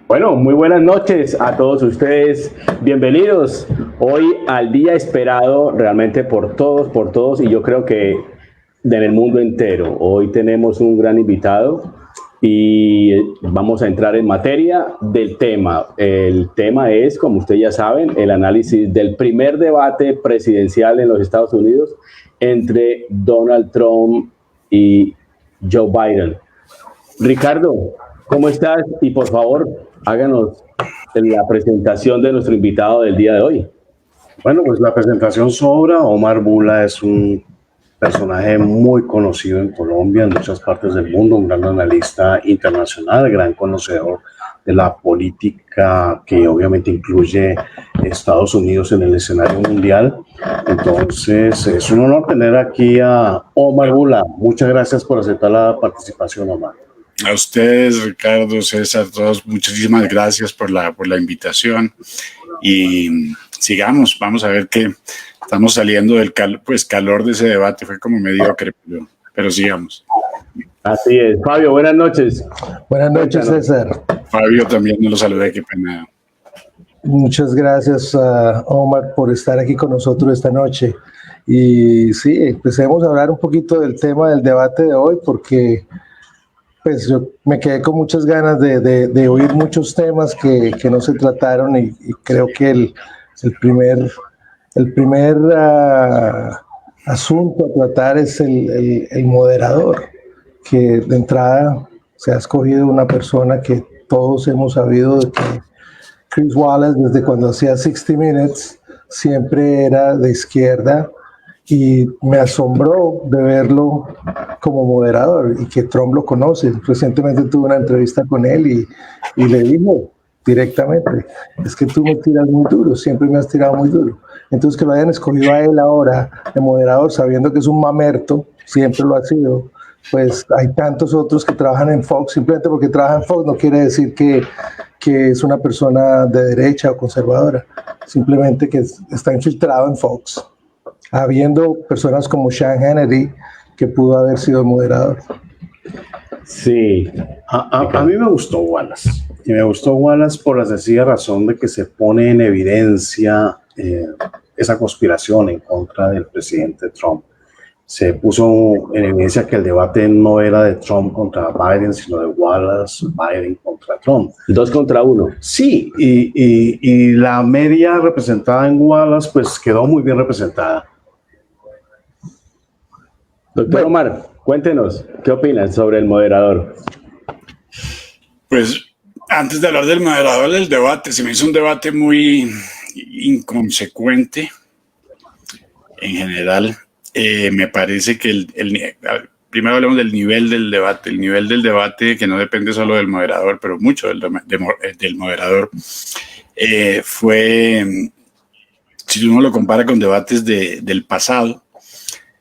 Bueno, muy buenas noches a todos ustedes. Bienvenidos hoy al día esperado realmente por todos y yo creo que en el mundo entero. Hoy tenemos un gran invitado y vamos a entrar en materia del tema. El tema es, como ustedes ya saben, el análisis del primer debate presidencial en los Estados Unidos entre Donald Trump y Joe Biden. Ricardo, ¿cómo estás? Y por favor, háganos la presentación de nuestro invitado del día de hoy. Bueno, pues la presentación sobra. Omar Bula es un personaje muy conocido en Colombia, en muchas partes del mundo, un gran analista internacional, gran conocedor de la política que obviamente incluye Estados Unidos en el escenario mundial. Entonces, es un honor tener aquí a Omar Bula. Muchas gracias por aceptar la participación, Omar. A ustedes, Ricardo, César, todos, muchísimas gracias por la invitación y sigamos, vamos a ver que estamos saliendo del calor de ese debate, fue como mediocre, pero sigamos. Así es. Fabio, buenas noches. Buenas noches, César. Fabio también no lo saludé, qué pena. Muchas gracias, Omar, por estar aquí con nosotros esta noche. Y sí, empecemos a hablar un poquito del tema del debate de hoy, porque pues yo me quedé con muchas ganas de oír muchos temas que no se trataron y creo que el primer asunto a tratar es el moderador, que de entrada se ha escogido una persona que todos hemos sabido de que Chris Wallace, desde cuando hacía 60 Minutes, siempre era de izquierda, y me asombró de verlo como moderador y que Trump lo conoce. Recientemente tuve una entrevista con él y le dijo directamente, es que tú me tiras muy duro, siempre me has tirado muy duro. Entonces que lo hayan escogido a él ahora de moderador, sabiendo que es un mamerto, siempre lo ha sido, pues hay tantos otros que trabajan en Fox. Simplemente porque trabaja en Fox no quiere decir que es una persona de derecha o conservadora, simplemente que está infiltrado en Fox, habiendo personas como Sean Hannity que pudo haber sido moderador. Sí, a mí me gustó Wallace, y me gustó Wallace por la sencilla razón de que se pone en evidencia esa conspiración en contra del presidente Trump. Se puso en evidencia que el debate no era de Trump contra Biden, sino de Wallace, Biden contra Trump. 2 contra 1. Sí, y la media representada en Wallace pues quedó muy bien representada. Doctor Omar, cuéntenos, ¿qué opinan sobre el moderador? Pues antes de hablar del moderador del debate, se me hizo un debate muy inconsecuente en general. Me parece que primero hablemos del nivel del debate. El nivel del debate, que no depende solo del moderador, pero mucho del moderador, fue, si uno lo compara con debates del pasado,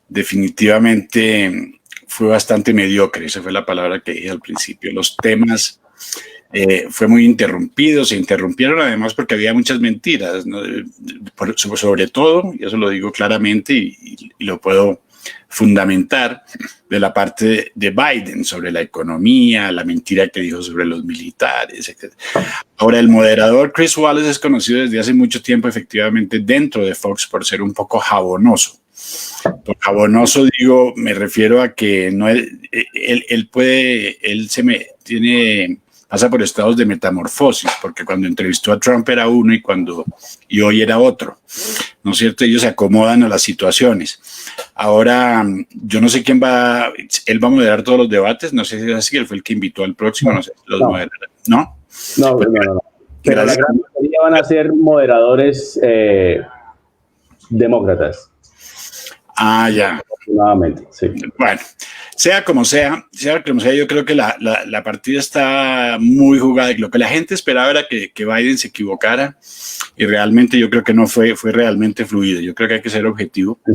definitivamente fue bastante mediocre. Esa fue la palabra que dije al principio. Los temas fue muy interrumpidos, se interrumpieron además porque había muchas mentiras, ¿no? Sobre todo, y eso lo digo claramente y lo puedo fundamentar, de la parte de Biden sobre la economía, la mentira que dijo sobre los militares, etc. Ahora, el moderador Chris Wallace es conocido desde hace mucho tiempo tiempo dentro de Fox por ser un poco jabonoso. Por jabonoso digo, me refiero a que no pasa por estados de metamorfosis, porque cuando entrevistó a Trump era uno y hoy era otro, ¿no es cierto? Ellos se acomodan a las situaciones. Ahora, yo no sé él va a moderar todos los debates, no sé si es así, él fue el que invitó al próximo, no sé si los moderará, ¿no? No. Pero la gran mayoría van a ser moderadores demócratas. Ah, ya. Nuevamente, sí. Bueno, sea como sea, yo creo que la partida está muy jugada y lo que la gente esperaba era que Biden se equivocara y realmente yo creo que no fue realmente fluido. Yo creo que hay que ser objetivo, ¿no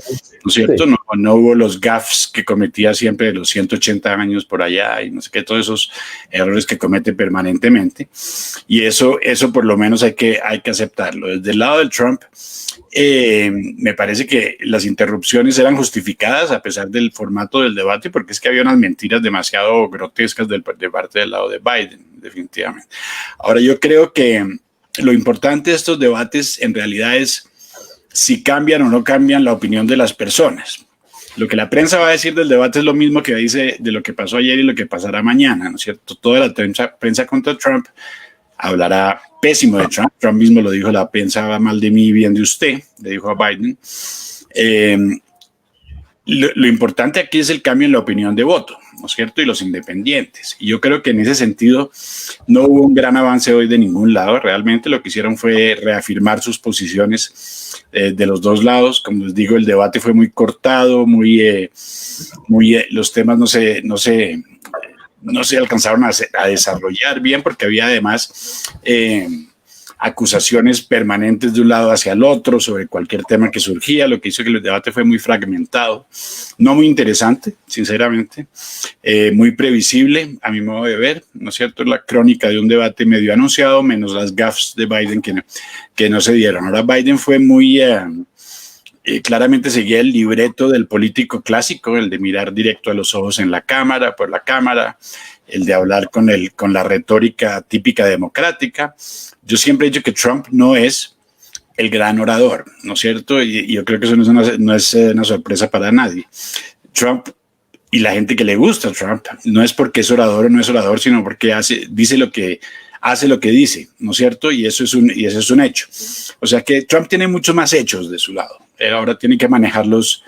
es cierto? Sí. No hubo los gaffes que cometía siempre de los 180 años por allá y no sé qué, todos esos errores que comete permanentemente. Y eso por lo menos hay que aceptarlo. Desde el lado del Trump, me parece que las interrupciones eran justificadas a pesar del formato del debate, porque es que había unas mentiras demasiado grotescas de parte del lado de Biden, definitivamente. Ahora, yo creo que lo importante de estos debates en realidad es si cambian o no cambian la opinión de las personas. Lo que la prensa va a decir del debate es lo mismo que dice de lo que pasó ayer y lo que pasará mañana, ¿no es cierto? Toda la prensa contra Trump hablará pésimo de Trump. Trump mismo lo dijo, la prensa va mal de mí y bien de usted, le dijo a Biden. Lo importante aquí es el cambio en la opinión de voto, ¿no es cierto? Y los independientes. Y yo creo que en ese sentido no hubo un gran avance hoy de ningún lado. Realmente lo que hicieron fue reafirmar sus posiciones de los dos lados. Como les digo, el debate fue muy cortado, los temas no se alcanzaron a desarrollar bien porque había además acusaciones permanentes de un lado hacia el otro sobre cualquier tema que surgía, lo que hizo que el debate fue muy fragmentado, no muy interesante, sinceramente, muy previsible a mi modo de ver, ¿no es cierto? La crónica de un debate medio anunciado, menos las gaffes de Biden que no se dieron. Ahora Biden fue muy... claramente seguía el libreto del político clásico, el de mirar directo a los ojos en la cámara, por la cámara, el de hablar con la retórica típica democrática. Yo siempre he dicho que Trump no es el gran orador, ¿no es cierto? Y yo creo que eso no es una sorpresa para nadie. Trump y la gente que le gusta a Trump no es porque es orador o no es orador, sino porque hace lo que dice, ¿no es cierto? Y eso es un hecho. O sea que Trump tiene muchos más hechos de su lado. Él ahora tiene que manejarlos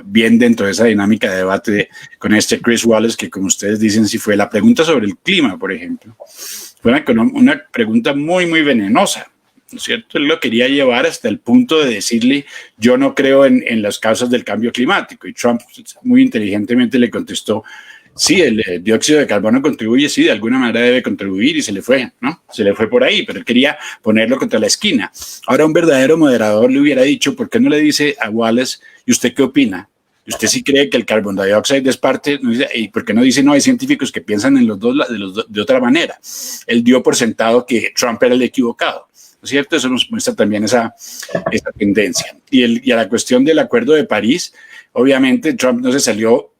bien dentro de esa dinámica de debate con Chris Wallace, que como ustedes dicen, si fue la pregunta sobre el clima, por ejemplo, fue una pregunta muy, muy venenosa, ¿no es cierto? Él lo quería llevar hasta el punto de decirle, yo no creo en las causas del cambio climático, y Trump muy inteligentemente le contestó, sí, el dióxido de carbono contribuye, sí, de alguna manera debe contribuir, y se le fue, ¿no? Se le fue por ahí, pero él quería ponerlo contra la esquina. Ahora un verdadero moderador le hubiera dicho, ¿por qué no le dice a Wallace, ¿y usted qué opina? ¿Usted sí cree que el carbon dioxide es parte? ¿Y por qué no dice, no, hay científicos que piensan en de otra manera? Él dio por sentado que Trump era el equivocado, ¿no es cierto? Eso nos muestra también esa tendencia. Y a la cuestión del Acuerdo de París, obviamente Trump no se salió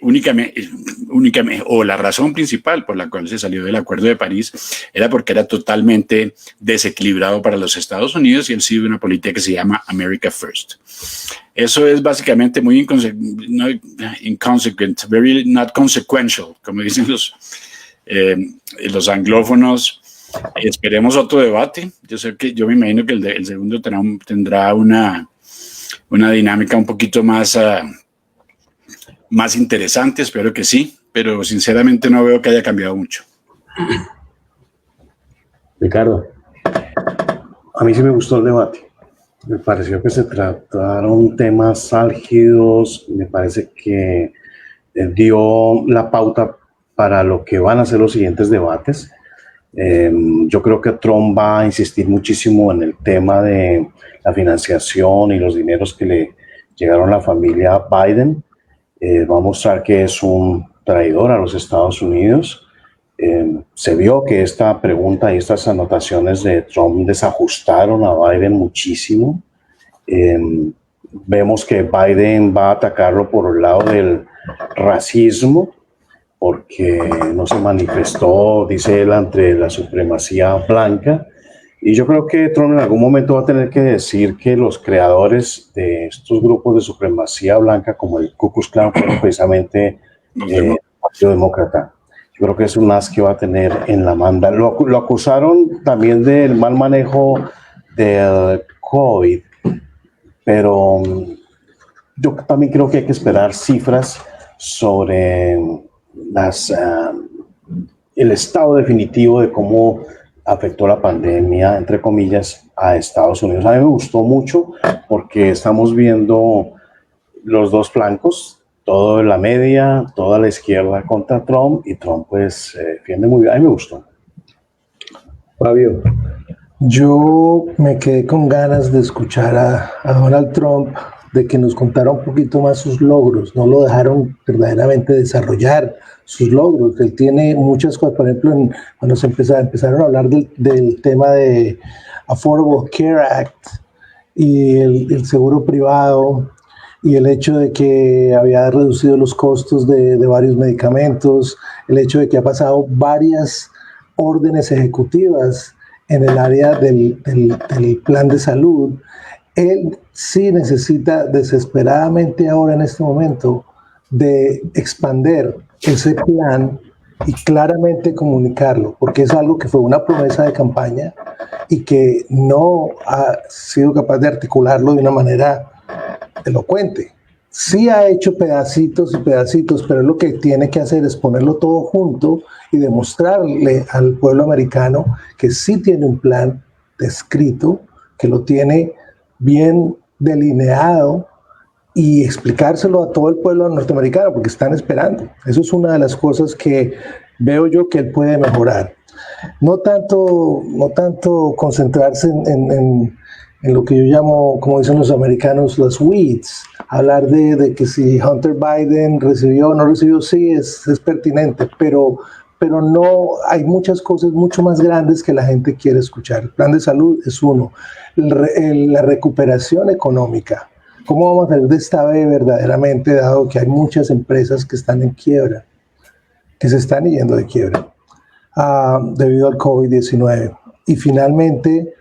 únicamente, o la razón principal por la cual se salió del Acuerdo de París era porque era totalmente desequilibrado para los Estados Unidos y él sigue una política que se llama America First. Eso es básicamente muy inconsequent, very not consequential, como dicen los anglófonos. Esperemos otro debate. Yo me imagino que el segundo tendrá una dinámica un poquito más interesante, espero que sí, pero sinceramente no veo que haya cambiado mucho. Ricardo. A mí sí me gustó el debate. Me pareció que se trataron temas álgidos, me parece que dio la pauta para lo que van a ser los siguientes debates. Yo creo que Trump va a insistir muchísimo en el tema de la financiación y los dineros que le llegaron a la familia Biden. Va a mostrar que es un traidor a los Estados Unidos. Se vio que esta pregunta y estas anotaciones de Trump desajustaron a Biden muchísimo. Vemos que Biden va a atacarlo por el lado del racismo, porque no se manifestó, dice él, ante la supremacía blanca. Y yo creo que Trump en algún momento va a tener que decir que los creadores de estos grupos de supremacía blanca, como el Ku Klux Klan, fueron precisamente el Partido Demócrata. Yo creo que es un as que va a tener en la manda. Lo acusaron también del mal manejo del COVID, pero yo también creo que hay que esperar cifras sobre el estado definitivo de cómo afectó la pandemia, entre comillas, a Estados Unidos. A mí me gustó mucho porque estamos viendo los dos flancos, todo en la media, toda la izquierda contra Trump, y Trump pues defiende muy bien. A mí me gustó. Fabio. Yo me quedé con ganas de escuchar a Donald Trump, de que nos contara un poquito más sus logros. No lo dejaron verdaderamente desarrollar sus logros. Él tiene muchas cosas, por ejemplo, cuando empezaron a hablar del tema de Affordable Care Act y el seguro privado, y el hecho de que había reducido los costos de varios medicamentos, el hecho de que ha pasado varias órdenes ejecutivas en el área del plan de salud. Él sí necesita desesperadamente ahora en este momento de expander ese plan y claramente comunicarlo, porque es algo que fue una promesa de campaña y que no ha sido capaz de articularlo de una manera elocuente. Sí ha hecho pedacitos y pedacitos, pero lo que tiene que hacer es ponerlo todo junto y demostrarle al pueblo americano que sí tiene un plan descrito, que lo tiene bien delineado, y explicárselo a todo el pueblo norteamericano, porque están esperando. Eso es una de las cosas que veo yo que él puede mejorar. No tanto concentrarse en lo que yo llamo, como dicen los americanos, los weeds. Hablar de que si Hunter Biden recibió o no recibió, sí es pertinente, pero no, hay muchas cosas mucho más grandes que la gente quiere escuchar. El plan de salud es uno. La recuperación económica. ¿Cómo vamos a salir de esta B verdaderamente, dado que hay muchas empresas que están en quiebra, que se están yendo de quiebra debido al COVID-19? Y finalmente,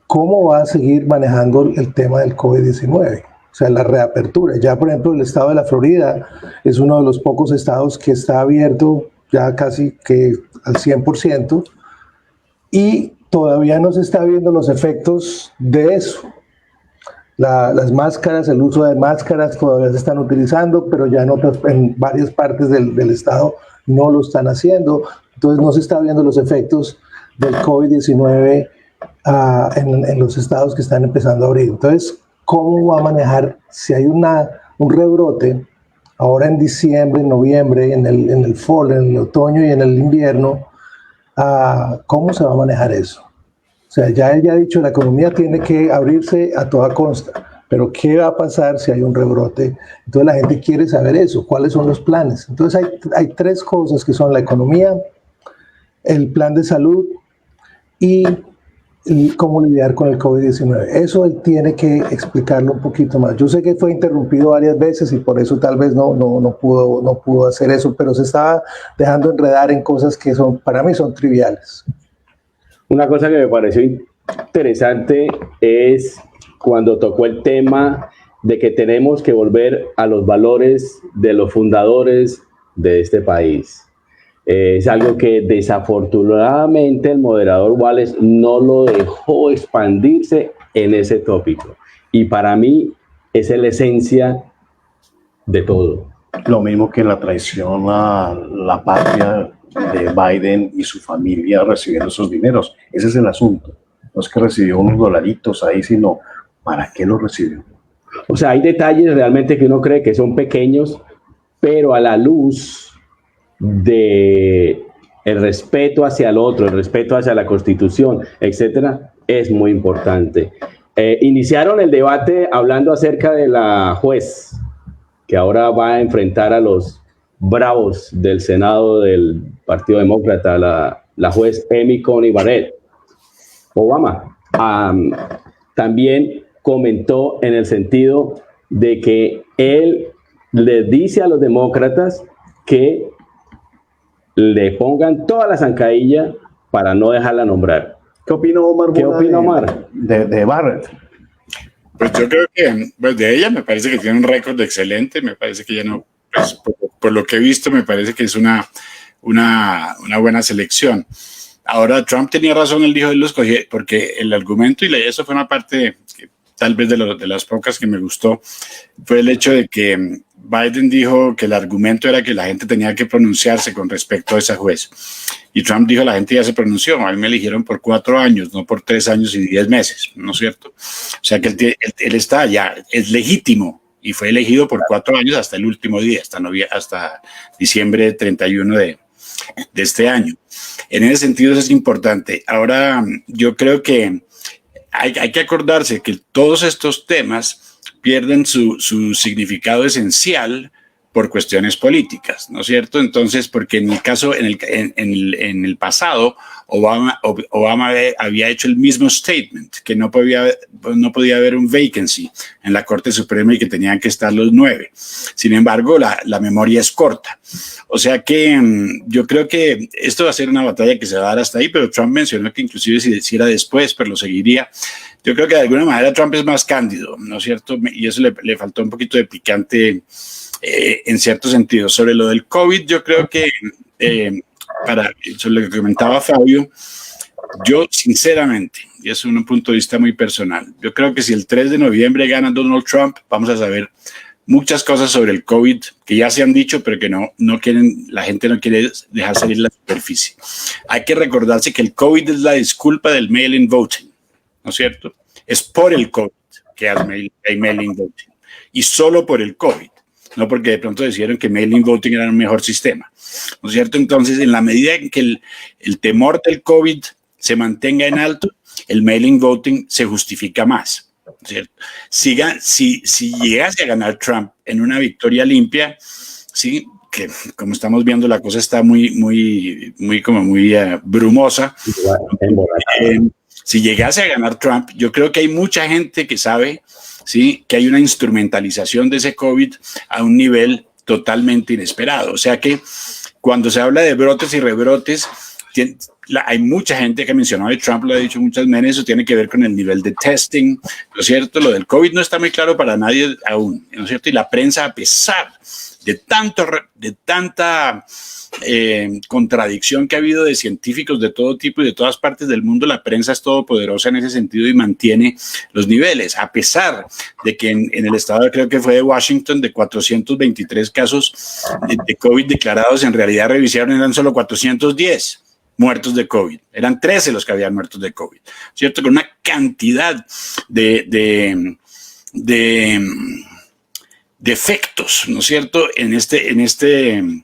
¿cómo va a seguir manejando el tema del COVID-19? O sea, la reapertura. Ya, por ejemplo, el estado de la Florida es uno de los pocos estados que está abierto ya casi que al 100%, y todavía no se está viendo los efectos de eso. Las máscaras, el uso de máscaras todavía se están utilizando, pero ya en varias partes del estado no lo están haciendo. Entonces no se está viendo los efectos del COVID-19 en los estados que están empezando a abrir. Entonces, ¿cómo va a manejar si hay un rebrote ahora en diciembre, en noviembre, en el fall, en el otoño y en el invierno? ¿Cómo se va a manejar eso? O sea, ya él ya ha dicho, la economía tiene que abrirse a toda costa, pero ¿qué va a pasar si hay un rebrote? Entonces la gente quiere saber eso, ¿cuáles son los planes? Entonces hay tres cosas que son la economía, el plan de salud y cómo lidiar con el COVID-19. Eso él tiene que explicarlo un poquito más. Yo sé que fue interrumpido varias veces y por eso tal vez no pudo hacer eso, pero se estaba dejando enredar en cosas que para mí son triviales. Una cosa que me pareció interesante es cuando tocó el tema de que tenemos que volver a los valores de los fundadores de este país. Es algo que desafortunadamente el moderador Wallace no lo dejó expandirse en ese tópico. Y para mí esa es la esencia de todo. Lo mismo que la traición a la patria de Biden y su familia recibiendo esos dineros. Ese es el asunto. No es que recibió unos dolaritos ahí, sino ¿para qué los recibió? O sea, hay detalles realmente que uno cree que son pequeños, pero a la luz de el respeto hacia el otro, el respeto hacia la Constitución, etcétera, es muy importante. Iniciaron el debate hablando acerca de la juez, que ahora va a enfrentar a los bravos del Senado del Partido Demócrata, la juez Amy Coney Barrett. Obama también comentó en el sentido de que él le dice a los demócratas que le pongan toda la zancadilla para no dejarla nombrar. ¿Qué opinó Omar? ¿Qué opina Omar? De Barrett. Pues yo creo que pues de ella me parece que tiene un récord excelente, me parece que ya no, pues por lo que he visto me parece que es una buena selección. Ahora Trump tenía razón, él dijo, él lo escogió, porque el argumento, y eso fue una parte que tal vez de las pocas que me gustó, fue el hecho de que Biden dijo que el argumento era que la gente tenía que pronunciarse con respecto a esa juez. Y Trump dijo, la gente ya se pronunció, a mí me eligieron por 4 años, no por 3 años y 10 meses, ¿no es cierto? O sea que él está ya, es legítimo y fue elegido por 4 años hasta el último día, hasta diciembre 31 de este año. En ese sentido eso es importante. Ahora, yo creo que hay que acordarse que todos estos temas pierden su significado esencial por cuestiones políticas, ¿no es cierto? Entonces, porque en el caso, en el pasado, Obama había hecho el mismo statement, que no podía haber un vacancy en la Corte Suprema y que tenían que estar los 9. Sin embargo, la memoria es corta. O sea que yo creo que esto va a ser una batalla que se va a dar hasta ahí, pero Trump mencionó que inclusive si era después, pero lo seguiría. Yo creo que de alguna manera Trump es más cándido, ¿no es cierto? Y eso le faltó un poquito de picante en cierto sentido. Sobre lo del COVID, yo creo que sobre lo que comentaba Fabio, yo sinceramente, y es un punto de vista muy personal, yo creo que si el 3 de noviembre gana Donald Trump, vamos a saber muchas cosas sobre el COVID que ya se han dicho, pero que no quieren, la gente no quiere dejar salir la superficie. Hay que recordarse que el COVID es la disculpa del mail-in voting, ¿no es cierto? Es por el COVID que hay mail-in voting, y solo por el COVID. No porque de pronto decidieron que mail-in voting era un mejor sistema, ¿no es cierto? Entonces, en la medida en que el temor del COVID se mantenga en alto, el mail-in voting se justifica más, ¿no es cierto? Si llegase a ganar Trump en una victoria limpia, sí, que como estamos viendo la cosa está muy brumosa. Si llegase a ganar Trump, yo creo que hay mucha gente que sabe, sí, que hay una instrumentalización de ese COVID a un nivel totalmente inesperado. O sea que cuando se habla de brotes y rebrotes, hay mucha gente que ha mencionado, y Trump lo ha dicho muchas veces, eso tiene que ver con el nivel de testing, ¿no es cierto? Lo del COVID no está muy claro para nadie aún, ¿no es cierto? Y la prensa, a pesar de tanta contradicción que ha habido de científicos de todo tipo y de todas partes del mundo, la prensa es todopoderosa en ese sentido y mantiene los niveles, a pesar de que en el estado, creo que fue de Washington, de 423 casos de COVID declarados, en realidad revisaron, eran solo 410 muertos de COVID, eran 13 los que habían muertos de COVID, ¿cierto? Con una cantidad de efectos, ¿no es cierto?, en este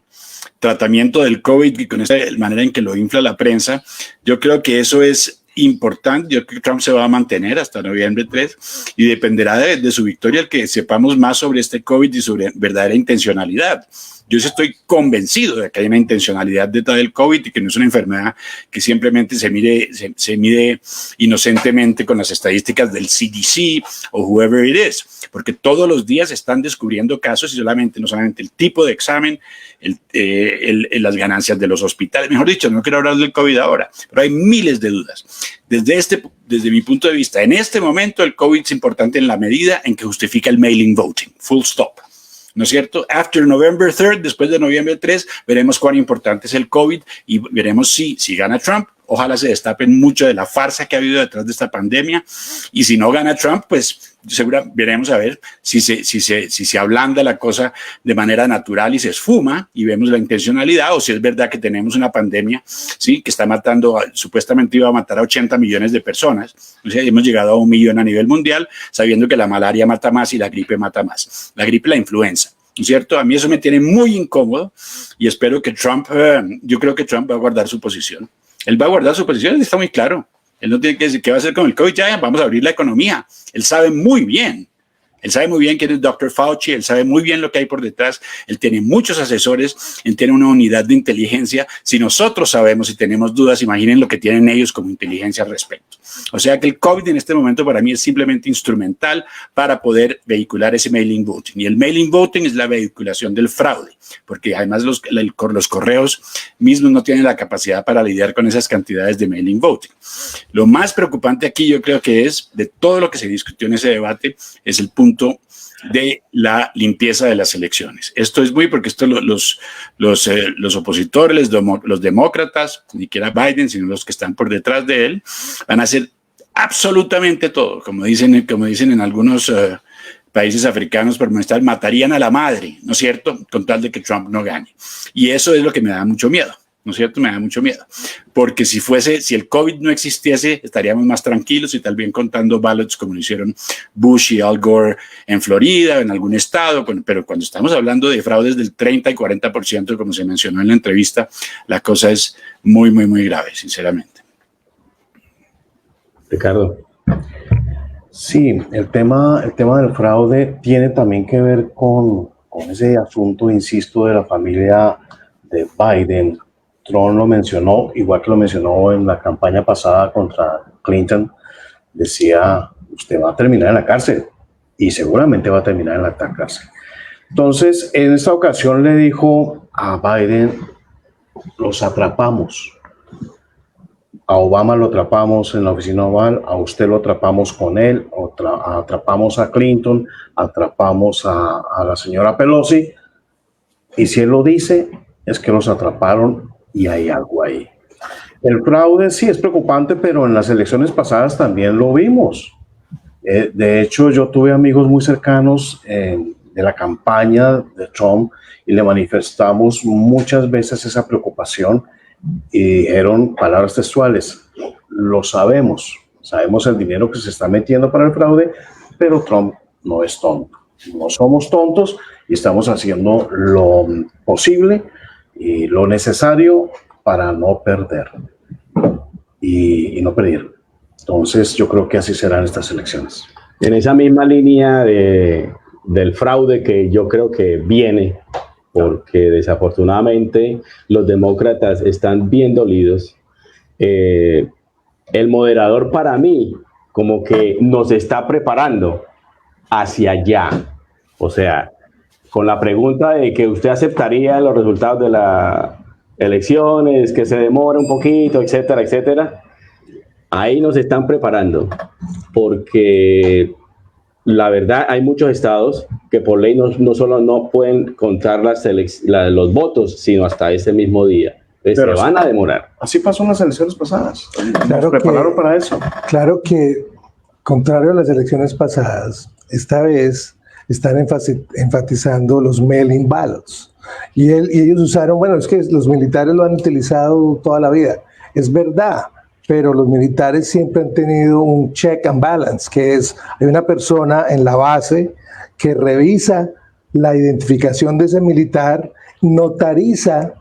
tratamiento del COVID y con esta manera en que lo infla la prensa. Yo creo que eso es importante. Yo creo que Trump se va a mantener hasta noviembre 3 y dependerá de su victoria el que sepamos más sobre este COVID y sobre verdadera intencionalidad. Yo estoy convencido de que hay una intencionalidad detrás del COVID y que no es una enfermedad que simplemente se mide inocentemente con las estadísticas del CDC o whoever it is, porque todos los días están descubriendo casos y no solamente el tipo de examen, las ganancias de los hospitales. Mejor dicho, no quiero hablar del COVID ahora, pero hay miles de dudas. Desde mi punto de vista, en este momento el COVID es importante en la medida en que justifica el mail-in voting, full stop. ¿No es cierto? After November 3rd, después de noviembre 3, veremos cuán importante es el COVID y veremos si gana Trump. Ojalá se destapen mucho de la farsa que ha habido detrás de esta pandemia. Y si no gana Trump, pues veremos a ver si se ablanda la cosa de manera natural y se esfuma y vemos la intencionalidad, o si es verdad que tenemos una pandemia, ¿sí?, que está matando, supuestamente iba a matar a 80 millones de personas. O sea, hemos llegado a 1 millón a nivel mundial, sabiendo que la malaria mata más y la gripe mata más. La gripe, la influenza. ¿No es cierto? A mí eso me tiene muy incómodo y espero que Trump, yo creo que Trump va a guardar su posición. Él va a guardar su posición, está muy claro. Él no tiene que decir qué va a hacer con el COVID, ya vamos a abrir la economía. Él sabe muy bien quién es Dr. Fauci, él sabe muy bien lo que hay por detrás, él tiene muchos asesores, él tiene una unidad de inteligencia. Si nosotros sabemos y tenemos dudas, imaginen lo que tienen ellos como inteligencia al respecto. O sea que el COVID en este momento para mí es simplemente instrumental para poder vehicular ese mail-in voting. Y el mail-in voting es la vehiculación del fraude, porque además los correos mismos no tienen la capacidad para lidiar con esas cantidades de mail-in voting. Lo más preocupante aquí yo creo que es, de todo lo que se discutió en ese debate, es el punto de la limpieza de las elecciones. Esto es porque los opositores, los demócratas, ni siquiera Biden, sino los que están por detrás de él, van a hacer absolutamente todo, como dicen en algunos países africanos, por molestar, matarían a la madre, ¿no es cierto?, con tal de que Trump no gane. Y eso es lo que me da mucho miedo. ¿no es cierto? Me da mucho miedo, porque si el COVID no existiese, estaríamos más tranquilos y tal vez contando ballots como lo hicieron Bush y Al Gore en Florida, en algún estado, pero cuando estamos hablando de fraudes del 30 y 40%, como se mencionó en la entrevista, la cosa es muy, muy, muy grave, sinceramente. Ricardo. Sí, el tema del fraude tiene también que ver con ese asunto, insisto, de la familia de Biden. Trump lo mencionó, igual que lo mencionó en la campaña pasada contra Clinton, decía, usted va a terminar en la cárcel, y seguramente va a terminar en la cárcel. Entonces, en esta ocasión le dijo a Biden, los atrapamos. A Obama lo atrapamos en la oficina Oval, a usted lo atrapamos con él, atrapamos a Clinton, atrapamos a la señora Pelosi, y si él lo dice, es que los atraparon y hay algo ahí. El fraude sí es preocupante, pero en las elecciones pasadas también lo vimos. De hecho, yo tuve amigos muy cercanos de la campaña de Trump y le manifestamos muchas veces esa preocupación y dijeron palabras textuales, lo sabemos el dinero que se está metiendo para el fraude, pero Trump no es tonto. No somos tontos y estamos haciendo lo posible y lo necesario para no perder y no pedir. Entonces yo creo que así serán estas elecciones. En esa misma línea del fraude que yo creo que viene, porque desafortunadamente los demócratas están bien dolidos, el moderador para mí como que nos está preparando hacia allá. O sea, con la pregunta de que usted aceptaría los resultados de las elecciones, que se demora un poquito, etcétera, etcétera. Ahí nos están preparando, porque la verdad hay muchos estados que por ley no solo no pueden contar los votos, sino hasta ese mismo día. Entonces, se van a demorar. Así pasó en las elecciones pasadas. Claro, nos prepararon para eso. Claro que, contrario a las elecciones pasadas, esta vez están enfatizando los mail-in ballots. Y ellos usaron, bueno, es que los militares lo han utilizado toda la vida. Es verdad, pero los militares siempre han tenido un check and balance, que es, hay una persona en la base que revisa la identificación de ese militar, notariza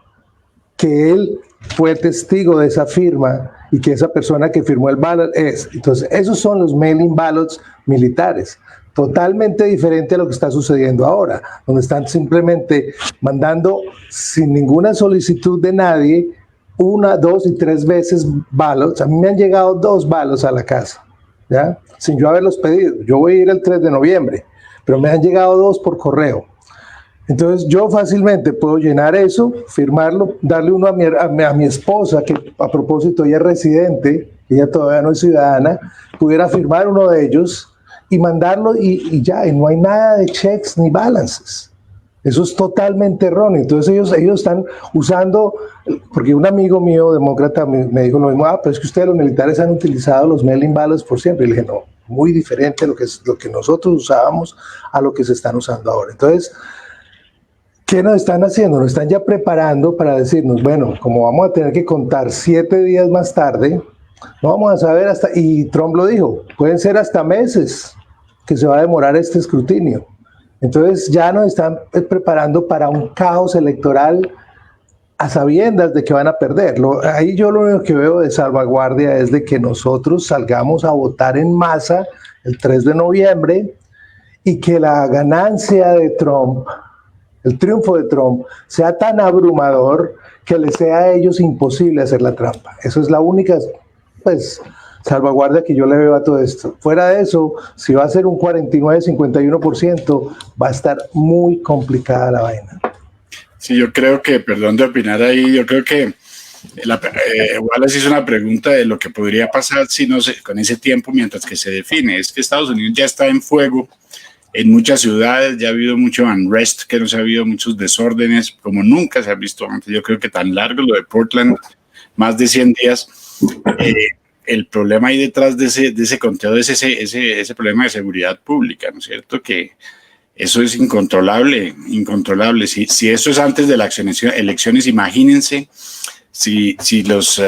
que él fue testigo de esa firma y que esa persona que firmó el ballot es. Entonces, esos son los mail-in ballots militares. Totalmente diferente a lo que está sucediendo ahora, donde están simplemente mandando sin ninguna solicitud de nadie 1, 2 y 3 veces ballots. A mí me han llegado 2 ballots a la casa, ¿ya? Sin yo haberlos pedido. Yo voy a ir el 3 de noviembre, pero me han llegado 2 por correo. Entonces yo fácilmente puedo llenar eso, firmarlo, darle uno a mi esposa, que a propósito ella es residente, ella todavía no es ciudadana, pudiera firmar uno de ellos y mandarlo y ya, y no hay nada de checks ni balances. Eso es totalmente erróneo. Entonces ellos están usando, porque un amigo mío, demócrata, me dijo lo mismo, pero es que ustedes los militares han utilizado los mail-in ballots por siempre. Y le dije, no, muy diferente lo que nosotros usábamos a lo que se están usando ahora. Entonces, ¿qué nos están haciendo? Nos están ya preparando para decirnos, bueno, como vamos a tener que contar 7 días más tarde, no vamos a saber hasta, y Trump lo dijo, pueden ser hasta meses que se va a demorar este escrutinio. Entonces ya nos están preparando para un caos electoral a sabiendas de que van a perder. Ahí yo lo único que veo de salvaguardia es de que nosotros salgamos a votar en masa el 3 de noviembre y que la ganancia de Trump, el triunfo de Trump, sea tan abrumador que les sea a ellos imposible hacer la trampa. Eso es la única, pues, salvaguardia que yo le veo a todo esto. Fuera de eso, si va a ser un 49-51%, va a estar muy complicada la vaina. Sí, yo creo que, perdón de opinar ahí, yo creo que Wallace hizo una pregunta de lo que podría pasar si no se, con ese tiempo mientras que se define. Es que Estados Unidos ya está en fuego en muchas ciudades, ya ha habido mucho unrest, que no se ha habido muchos desórdenes, como nunca se ha visto antes. Yo creo que tan largo lo de Portland, más de 100 días. El problema ahí detrás de ese conteo es ese problema de seguridad pública, ¿no es cierto? Que eso es incontrolable. Si eso es antes de las elecciones, imagínense si los,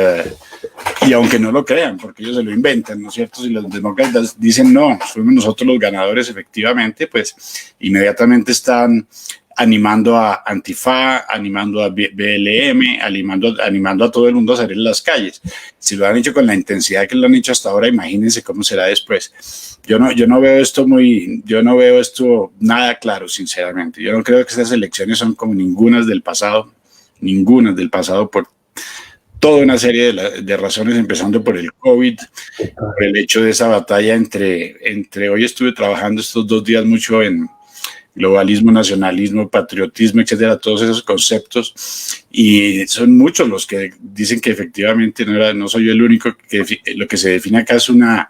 y aunque no lo crean, porque ellos se lo inventan, ¿no es cierto? Si los demócratas dicen no, fuimos nosotros los ganadores efectivamente, pues inmediatamente están animando a Antifa, animando a BLM, animando a todo el mundo a salir a las calles. Si lo han hecho con la intensidad que lo han hecho hasta ahora, imagínense cómo será después. Yo no veo esto nada claro, sinceramente. Yo no creo que estas elecciones son como ninguna del pasado, por toda una serie de razones, empezando por el COVID, por el hecho de esa batalla entre hoy estuve trabajando estos 2 días mucho en globalismo, nacionalismo, patriotismo, etcétera, todos esos conceptos, y son muchos los que dicen que efectivamente no soy yo el único, que lo que se define acá es una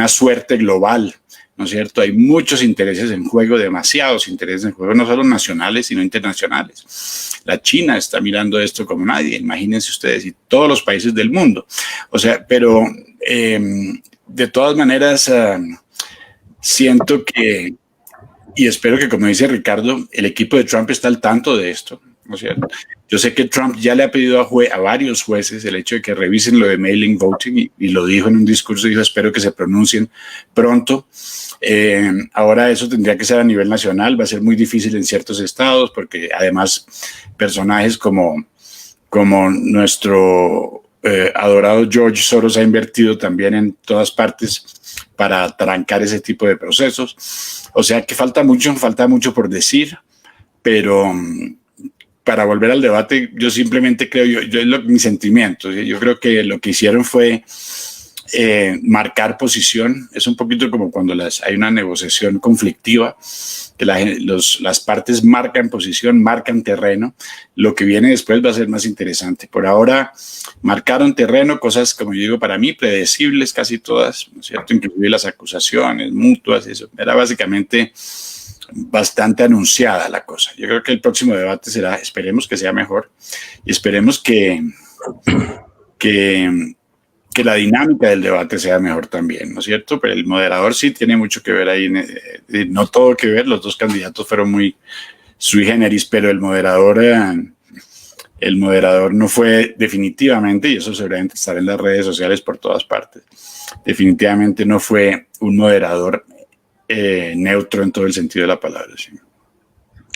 suerte global, ¿no es cierto? Hay muchos intereses en juego, demasiados intereses en juego, no solo nacionales, sino internacionales. La China está mirando esto como nadie, imagínense ustedes, y todos los países del mundo. O sea, pero de todas maneras, siento que, y espero que, como dice Ricardo, el equipo de Trump está al tanto de esto, ¿no es cierto? Yo sé que Trump ya le ha pedido a varios jueces el hecho de que revisen lo de mail-in voting y lo dijo en un discurso, dijo espero que se pronuncien pronto. Ahora eso tendría que ser a nivel nacional, va a ser muy difícil en ciertos estados porque además personajes como nuestro adorado George Soros ha invertido también en todas partes para trancar ese tipo de procesos. O sea que falta mucho por decir, pero para volver al debate, yo simplemente creo, mi sentimiento, yo creo que lo que hicieron fue marcar posición. Es un poquito como cuando hay una negociación conflictiva, que las partes marcan posición, marcan terreno. Lo que viene después va a ser más interesante. Por ahora marcaron terreno, cosas, como yo digo, para mí predecibles casi todas, ¿no es cierto? Inclusive las acusaciones mutuas, eso era básicamente bastante anunciada la cosa. Yo creo que el próximo debate esperemos que sea mejor y esperemos que la dinámica del debate sea mejor también, ¿no es cierto? Pero el moderador sí tiene mucho que ver ahí, no todo que ver, los dos candidatos fueron muy sui generis, pero el moderador no fue definitivamente, y eso seguramente estará en las redes sociales por todas partes, definitivamente no fue un moderador neutro en todo el sentido de la palabra. ¿Sí?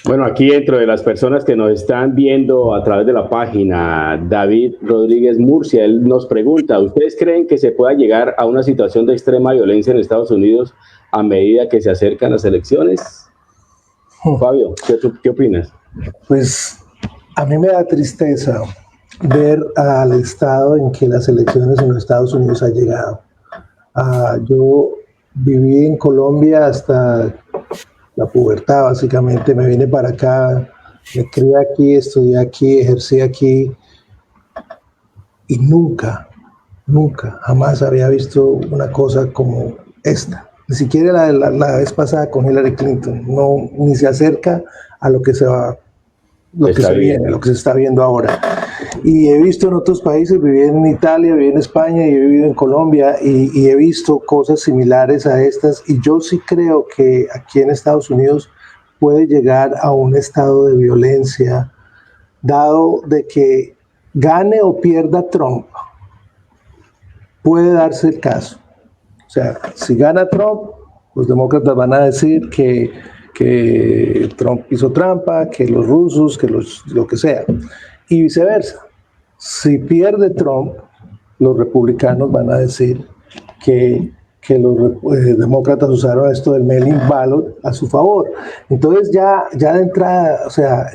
Bueno, aquí dentro de las personas que nos están viendo a través de la página, David Rodríguez Murcia, él nos pregunta, ¿ustedes creen que se pueda llegar a una situación de extrema violencia en Estados Unidos a medida que se acercan las elecciones? Fabio, ¿qué opinas? Pues a mí me da tristeza ver al estado en que las elecciones en los Estados Unidos han llegado. Yo viví en Colombia hasta la pubertad, básicamente. Me vine para acá, me crié aquí, estudié aquí, ejercí aquí y nunca, jamás había visto una cosa como esta. Ni siquiera la vez pasada con Hillary Clinton, no, ni se acerca a lo que se va, lo que se está viendo ahora. Y he visto en otros países, viví en Italia, viví en España y he vivido en Colombia y he visto cosas similares a estas, y yo sí creo que aquí en Estados Unidos puede llegar a un estado de violencia, dado de que gane o pierda Trump, puede darse el caso. O sea, si gana Trump, los demócratas van a decir que Trump hizo trampa, que los rusos, que lo que sea, y viceversa. Si pierde Trump, los republicanos van a decir que los demócratas usaron esto del mail-in ballot a su favor. Entonces ya de entrada, o sea,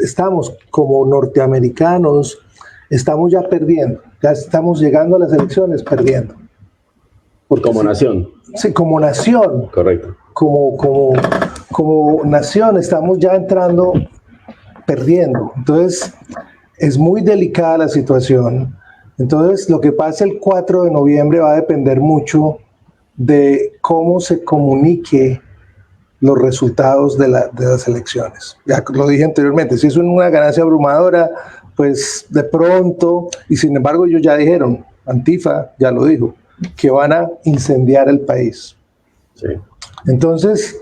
estamos como norteamericanos, estamos ya perdiendo, ya estamos llegando a las elecciones perdiendo. Porque como nación. Sí, como nación. Correcto. Como nación estamos ya entrando perdiendo. Entonces es muy delicada la situación. Entonces lo que pasa el 4 de noviembre va a depender mucho de cómo se comunique los resultados de las elecciones. Ya lo dije anteriormente, si es una ganancia abrumadora, pues de pronto, y sin embargo ellos ya dijeron, Antifa ya lo dijo, que van a incendiar el país. Sí. Entonces,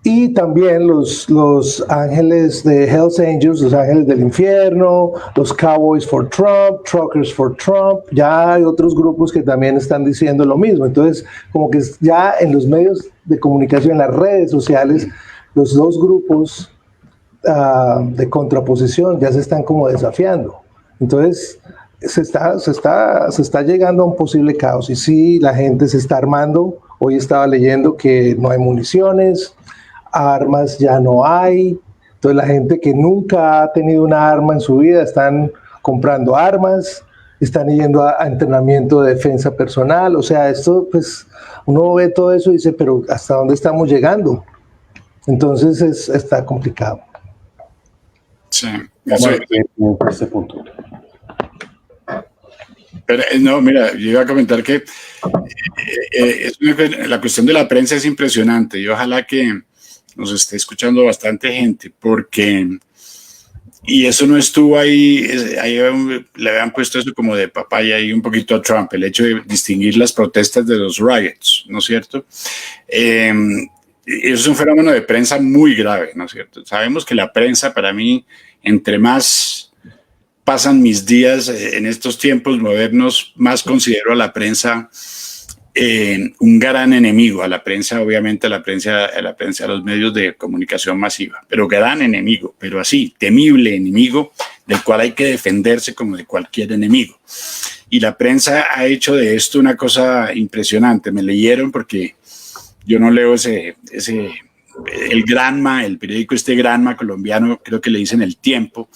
Y también los ángeles de Hells Angels, los ángeles del infierno, los Cowboys for Trump, Truckers for Trump, ya hay otros grupos que también están diciendo lo mismo. Entonces, como que ya en los medios de comunicación, en las redes sociales, los dos grupos de contraposición ya se están como desafiando. Entonces, se está llegando a un posible caos. Y sí, la gente se está armando. Hoy estaba leyendo que no hay municiones, armas ya no hay. Entonces la gente que nunca ha tenido una arma en su vida están comprando armas, están yendo a entrenamiento de defensa personal. O sea, esto, pues, uno ve todo eso y dice, pero ¿hasta dónde estamos llegando? Entonces está complicado. Sí, Ese punto. Pero, no, mira, yo iba a comentar que la cuestión de la prensa es impresionante y ojalá que nos esté escuchando bastante gente, porque, y eso no estuvo ahí le habían puesto eso como de papaya ahí un poquito a Trump, el hecho de distinguir las protestas de los riots, ¿no es cierto? Eso es un fenómeno de prensa muy grave, ¿no es cierto? Sabemos que la prensa, para mí, entre más pasan mis días en estos tiempos modernos, más considero a la prensa un gran enemigo, a la prensa, obviamente a la prensa, a los medios de comunicación masiva, pero gran enemigo, pero así, temible enemigo, del cual hay que defenderse como de cualquier enemigo. Y la prensa ha hecho de esto una cosa impresionante. Me leyeron, porque yo no leo el Granma, el periódico Granma colombiano, creo que le dicen El Tiempo.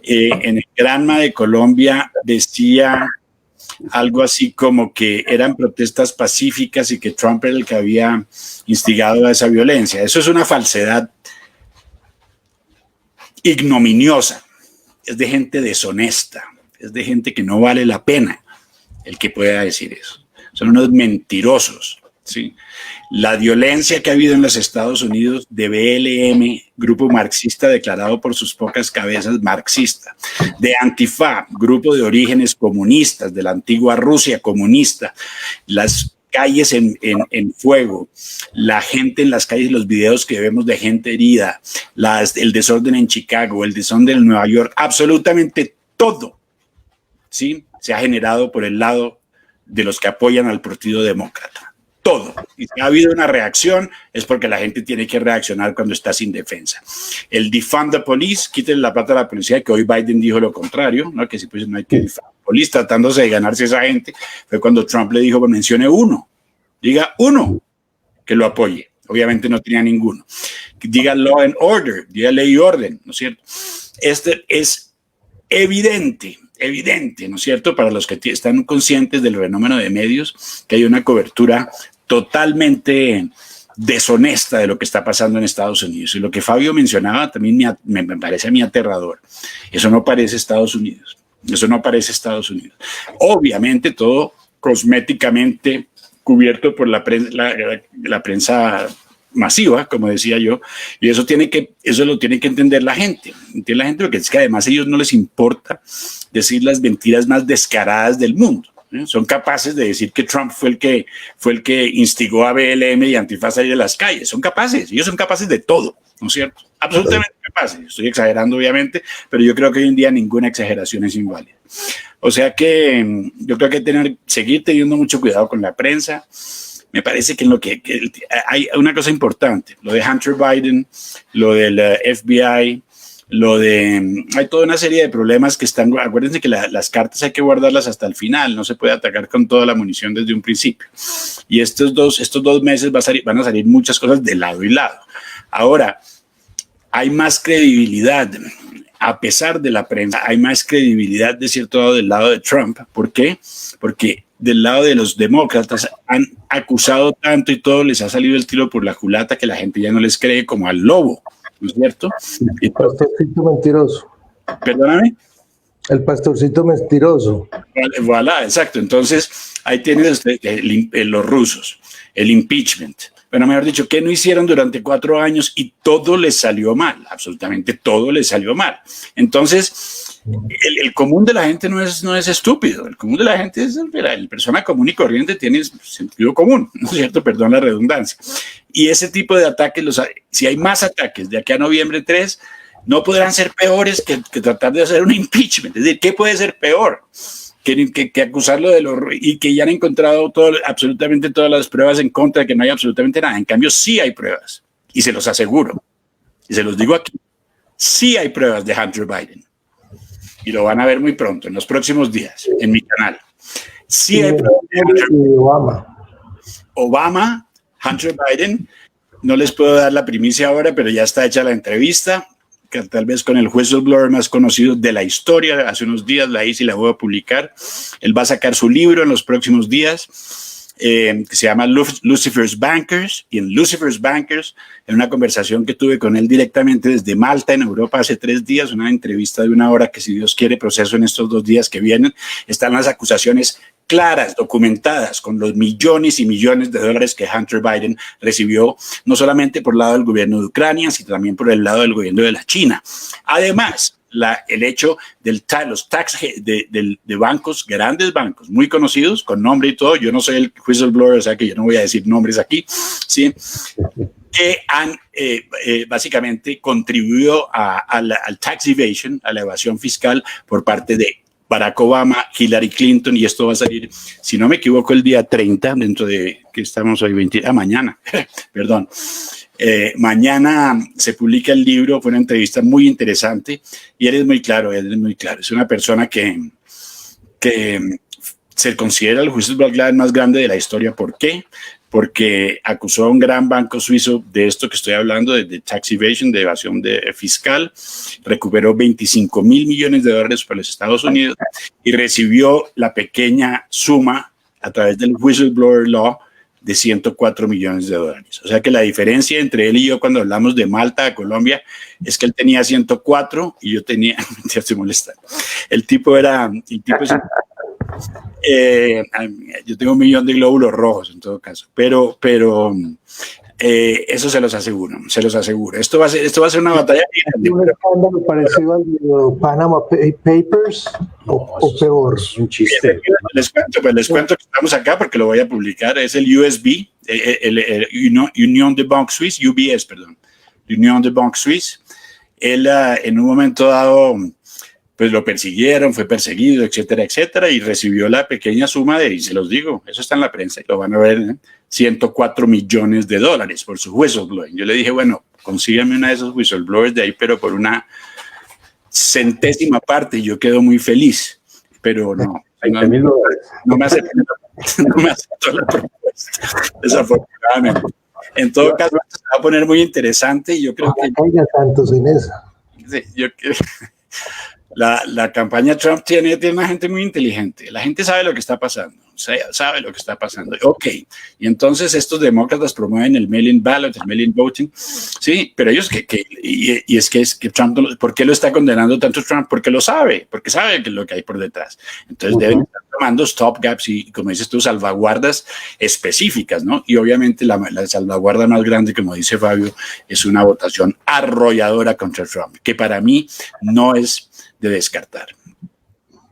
En el Granma de Colombia decía algo así como que eran protestas pacíficas y que Trump era el que había instigado a esa violencia. Eso es una falsedad ignominiosa. Es de gente deshonesta, es de gente que no vale la pena el que pueda decir eso. Son unos mentirosos, ¿sí? La violencia que ha habido en los Estados Unidos de BLM, grupo marxista declarado por sus pocas cabezas marxista, de Antifa, grupo de orígenes comunistas, de la antigua Rusia comunista, las calles en fuego, la gente en las calles, los videos que vemos de gente herida, el desorden en Chicago, el desorden en Nueva York, absolutamente todo, ¿sí? Se ha generado por el lado de los que apoyan al Partido Demócrata. Todo. Y si ha habido una reacción, es porque la gente tiene que reaccionar cuando está sin defensa. El defund the police, quiten la plata a la policía, que hoy Biden dijo lo contrario, ¿no? Que si pues no hay que defund the police, tratándose de ganarse a esa gente, fue cuando Trump le dijo, pues mencione uno, diga uno que lo apoye. Obviamente no tenía ninguno. Diga law and order, diga ley y orden, ¿no es cierto? Este es evidente, ¿no es cierto? Para los que están conscientes del fenómeno de medios, que hay una cobertura totalmente deshonesta de lo que está pasando en Estados Unidos. Y lo que Fabio mencionaba también me parece a mí aterrador. Eso no parece Estados Unidos. Eso no parece Estados Unidos. Obviamente todo cosméticamente cubierto por la prensa masiva, como decía yo, y eso lo tiene que entender la gente. Entiende la gente, porque es que además a ellos no les importa decir las mentiras más descaradas del mundo. Son capaces de decir que Trump fue el que instigó a BLM y Antifa a salir de las calles. Son capaces, ellos son capaces de todo, ¿no es cierto? Absolutamente capaces. Estoy exagerando, obviamente, pero yo creo que hoy en día ninguna exageración es inválida. O sea que yo creo que seguir teniendo mucho cuidado con la prensa. Me parece que hay una cosa importante, lo de Hunter Biden, lo del FBI, hay toda una serie de problemas que están. Acuérdense que las cartas hay que guardarlas hasta el final, no se puede atacar con toda la munición desde un principio. Y estos dos meses van a salir muchas cosas de lado y lado. Ahora, hay más credibilidad, a pesar de la prensa, hay más credibilidad de cierto lado del lado de Trump. ¿Por qué? Porque del lado de los demócratas han acusado tanto y todo les ha salido el tiro por la culata que la gente ya no les cree, como al lobo, ¿no es cierto? El pastorcito mentiroso. Perdóname. El pastorcito mentiroso. Voilà, exacto. Entonces, ahí tienen los rusos, el impeachment, bueno, mejor dicho, ¿qué no hicieron durante 4 años? Y todo les salió mal, absolutamente todo les salió mal. Entonces, el común de la gente no es estúpido, el común de la gente es, el persona común y corriente tiene sentido común, ¿no es cierto? Perdón la redundancia. Y ese tipo de ataques, si hay más ataques de aquí a noviembre 3, no podrán ser peores que tratar de hacer un impeachment. Es decir, ¿qué puede ser peor? Que acusarlo de y que ya han encontrado absolutamente todas las pruebas en contra de que no hay absolutamente nada. En cambio, sí hay pruebas, y se los aseguro, y se los digo aquí, sí hay pruebas de Hunter Biden, y lo van a ver muy pronto, en los próximos días, en mi canal. Sí hay pruebas de Hunter Obama, Hunter Biden. No les puedo dar la primicia ahora, pero ya está hecha la entrevista, que tal vez con el whistleblower más conocido de la historia. Hace unos días la hice y la voy a publicar. Él va a sacar su libro en los próximos días, que se llama Lucifer's Bankers. Y en Lucifer's Bankers, en una conversación que tuve con él directamente desde Malta, en Europa, hace 3 días, una entrevista de 1 hora que, si Dios quiere, proceso en estos 2 días que vienen, están las acusaciones claras, documentadas, con los millones y millones de dólares que Hunter Biden recibió, no solamente por el lado del gobierno de Ucrania, sino también por el lado del gobierno de la China. Además, el hecho de los tax de bancos, grandes bancos, muy conocidos, con nombre y todo. Yo no soy el whistleblower, o sea que yo no voy a decir nombres aquí, ¿sí? Que han básicamente contribuido al tax evasion, a la evasión fiscal por parte de Barack Obama, Hillary Clinton, y esto va a salir, si no me equivoco, el día 30, dentro de, que estamos hoy, mañana, perdón. Mañana se publica el libro. Fue una entrevista muy interesante y él es muy claro, es una persona que se considera el whistleblower más grande de la historia. ¿Por qué? Porque acusó a un gran banco suizo de esto que estoy hablando, de tax evasion, de evasión fiscal, recuperó $25 mil millones para los Estados Unidos y recibió la pequeña suma a través del whistleblower law de $104 millones. O sea que la diferencia entre él y yo cuando hablamos de Malta, de Colombia, es que él tenía 104 y yo tenía, ya estoy molestando, el tipo es, yo tengo 1 millón de glóbulos rojos en todo caso, pero eso se los aseguro. Esto va a ser una batalla. ¿Un escándalo parecido al de Panama Papers o peor? Es un chiste. Les cuento que estamos acá porque lo voy a publicar. Es el USB, el Union de Banque Suisse, UBS, perdón, Union de Banque Suisse. Él en un momento dado, pues lo persiguieron, fue perseguido, etcétera, etcétera, y recibió la pequeña suma y se los digo, eso está en la prensa y lo van a ver, $104 millones por su whistleblowing. Yo le dije, bueno, consígame una de esos whistleblowers de ahí, pero por una centésima parte, y yo quedo muy feliz, pero no me aceptó la propuesta, desafortunadamente. En todo caso, se va a poner muy interesante y yo creo que... No caiga tantos en esa. Sí, la campaña Trump tiene una gente muy inteligente. La gente sabe lo que está pasando. Sabe lo que está pasando. Ok, y entonces estos demócratas promueven el mail-in ballot, el mail-in voting. Sí, pero ellos es que Trump, ¿por qué lo está condenando tanto Trump? Porque lo sabe, porque sabe que es lo que hay por detrás. Entonces deben estar tomando stopgaps y, como dices tú, salvaguardas específicas, ¿no? Y obviamente la salvaguarda más grande, como dice Fabio, es una votación arrolladora contra Trump, que para mí no es de descartar.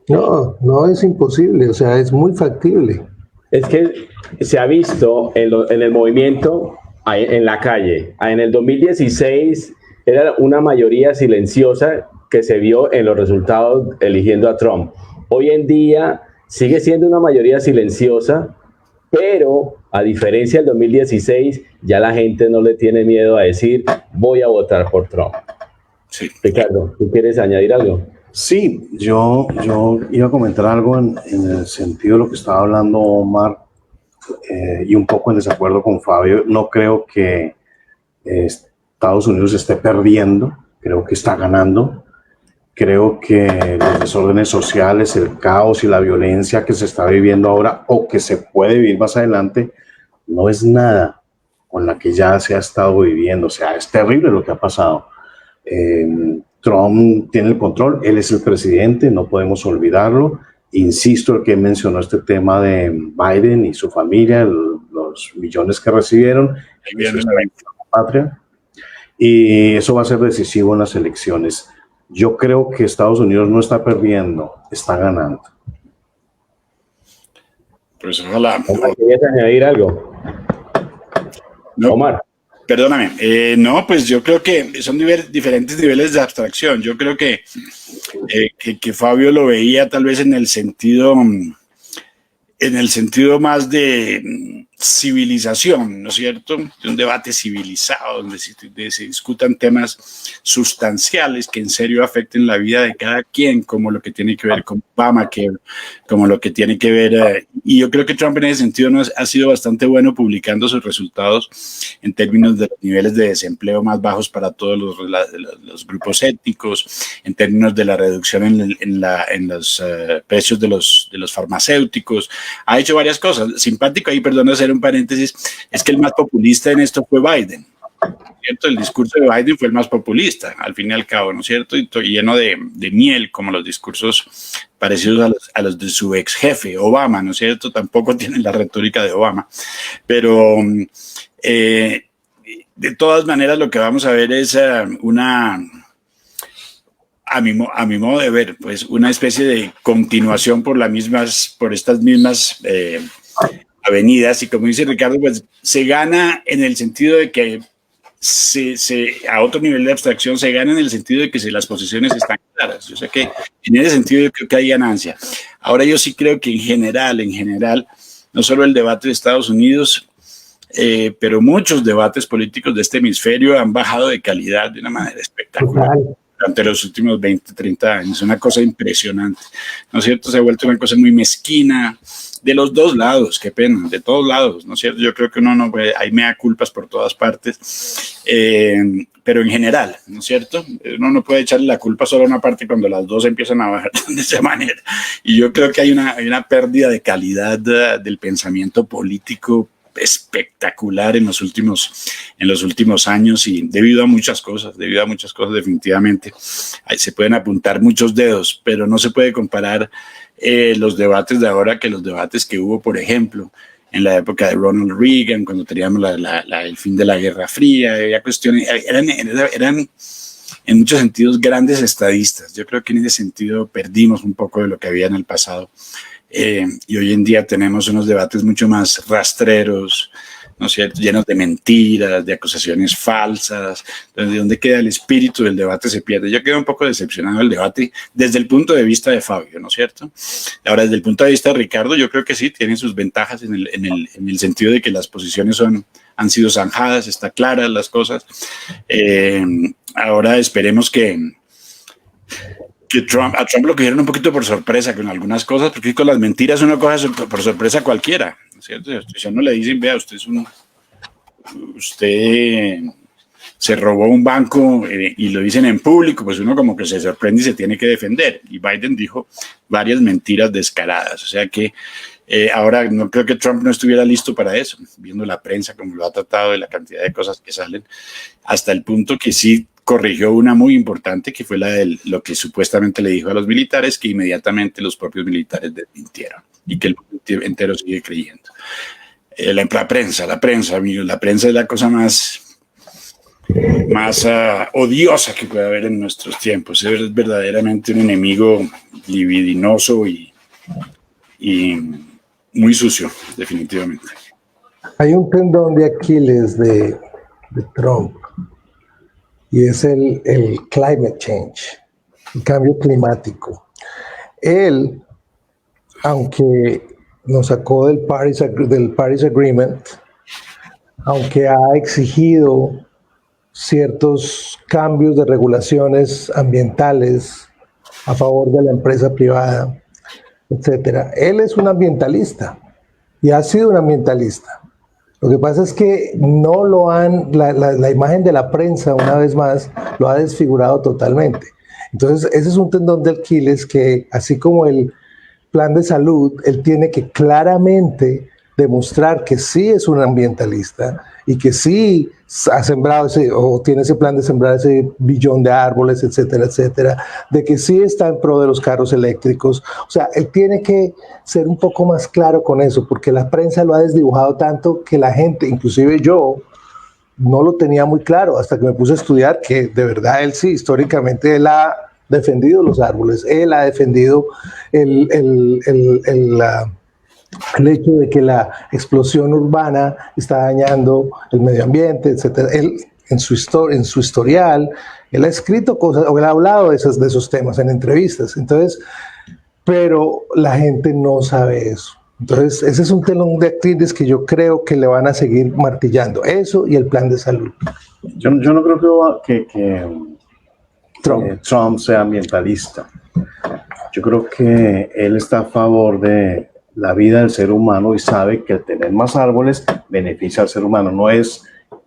No es imposible, o sea, es muy factible. Es que se ha visto en el movimiento en la calle. En el 2016 era una mayoría silenciosa que se vio en los resultados eligiendo a Trump. Hoy en día sigue siendo una mayoría silenciosa, pero a diferencia del 2016, ya la gente no le tiene miedo a decir voy a votar por Trump. Sí. Ricardo, ¿tú quieres añadir algo? Sí, yo iba a comentar algo en el sentido de lo que estaba hablando Omar, y un poco en desacuerdo con Fabio. No creo que Estados Unidos esté perdiendo, creo que está ganando. Creo que los desórdenes sociales, el caos y la violencia que se está viviendo ahora o que se puede vivir más adelante no es nada con la que ya se ha estado viviendo. O sea, es terrible lo que ha pasado. Trump tiene el control, él es el presidente, no podemos olvidarlo. Insisto, el que mencionó este tema de Biden y su familia, los millones que recibieron. Ahí viene Eso la es la patria. Y eso va a ser decisivo en las elecciones. Yo creo que Estados Unidos no está perdiendo, está ganando. Pues ojalá. Omar, ¿querías añadir algo? No, Omar. perdóname. No, pues yo creo que son diferentes niveles de abstracción. Yo creo que Fabio lo veía tal vez en el sentido más de civilización, ¿no es cierto? De un debate civilizado, donde se discutan temas sustanciales que en serio afecten la vida de cada quien, como lo que tiene que ver con Obama, como lo que tiene que ver... y yo creo que Trump en ese sentido ha sido bastante bueno publicando sus resultados en términos de los niveles de desempleo más bajos para todos los grupos étnicos, en términos de la reducción en los precios de los farmacéuticos. Ha hecho varias cosas. Simpático ahí, perdón, hacer un paréntesis, es que el más populista en esto fue Biden, ¿cierto? El discurso de Biden fue el más populista, al fin y al cabo, ¿no es cierto? Y lleno de miel, como los discursos parecidos a los de su ex jefe, Obama, ¿no es cierto? Tampoco tienen la retórica de Obama, pero de todas maneras lo que vamos a ver es a mi modo de ver, pues una especie de continuación por estas mismas avenidas, y como dice Ricardo, pues se gana en el sentido de que a otro nivel de abstracción se gana en el sentido de que las posiciones están claras. Yo sé que en ese sentido yo creo que hay ganancia. Ahora yo sí creo que en general, no solo el debate de Estados Unidos, pero muchos debates políticos de este hemisferio han bajado de calidad de una manera espectacular durante los últimos 20, 30 años. Es una cosa impresionante, ¿no es cierto? Se ha vuelto una cosa muy mezquina, de los dos lados, qué pena, de todos lados, ¿no es cierto? Yo creo que uno no puede, hay mea culpas por todas partes, pero en general, ¿no es cierto? Uno no puede echarle la culpa solo a una parte cuando las dos empiezan a bajar de esa manera. Y yo creo que hay una pérdida de calidad del pensamiento político espectacular en los últimos años, y debido a muchas cosas definitivamente. Ahí se pueden apuntar muchos dedos, pero no se puede comparar los debates de ahora que los debates que hubo, por ejemplo, en la época de Ronald Reagan, cuando teníamos el fin de la Guerra Fría. Había cuestiones, eran en muchos sentidos grandes estadistas. Yo creo que en ese sentido perdimos un poco de lo que había en el pasado. Y hoy en día tenemos unos debates mucho más rastreros, ¿no es cierto?, llenos de mentiras, de acusaciones falsas. Entonces, ¿de dónde queda el espíritu del debate? Se pierde. Yo quedo un poco decepcionado del debate desde el punto de vista de Fabio, ¿no es cierto? Ahora, desde el punto de vista de Ricardo, yo creo que sí, tiene sus ventajas en el sentido de que las posiciones han sido zanjadas, está claras las cosas. Ahora esperemos que a Trump lo cogieron un poquito por sorpresa con algunas cosas, porque con las mentiras uno coge por sorpresa a cualquiera, ¿no es cierto? Si a uno le dicen, vea, usted se robó un banco, y lo dicen en público, pues uno como que se sorprende y se tiene que defender. Y Biden dijo varias mentiras descaradas, o sea que ahora no creo que Trump no estuviera listo para eso, viendo la prensa como lo ha tratado y la cantidad de cosas que salen, hasta el punto que sí corrigió una muy importante, que fue la de lo que supuestamente le dijo a los militares, que inmediatamente los propios militares desmintieron y que el mundo entero sigue creyendo. La prensa, amigos, la prensa es la cosa más odiosa que puede haber en nuestros tiempos. Es verdaderamente un enemigo libidinoso y muy sucio, definitivamente. Hay un tendón de Aquiles de Trump, y es el climate change, el cambio climático. Él, aunque nos sacó del Paris Agreement, aunque ha exigido ciertos cambios de regulaciones ambientales a favor de la empresa privada, etcétera, él es un ambientalista y ha sido un ambientalista. Lo que pasa es que no lo la imagen de la prensa, una vez más, lo ha desfigurado totalmente. Entonces, ese es un tendón de Aquiles que, así como el plan de salud, él tiene que claramente demostrar que sí es un ambientalista y que sí ha sembrado o tiene ese plan de sembrar ese billón de árboles, etcétera, etcétera, de que sí está en pro de los carros eléctricos. O sea, él tiene que ser un poco más claro con eso, porque la prensa lo ha desdibujado tanto que la gente, inclusive yo, no lo tenía muy claro hasta que me puse a estudiar que de verdad él sí, históricamente él ha defendido los árboles, él ha defendido el hecho de que la explosión urbana está dañando el medio ambiente, etcétera. Él, en su historial, él ha escrito cosas, o él ha hablado de esos temas en entrevistas. Entonces, pero la gente no sabe eso. Entonces, ese es un telón de Aquiles que yo creo que le van a seguir martillando. Eso y el plan de salud. Yo no creo que Trump sea ambientalista. Yo creo que él está a favor de la vida del ser humano y sabe que el tener más árboles beneficia al ser humano. No es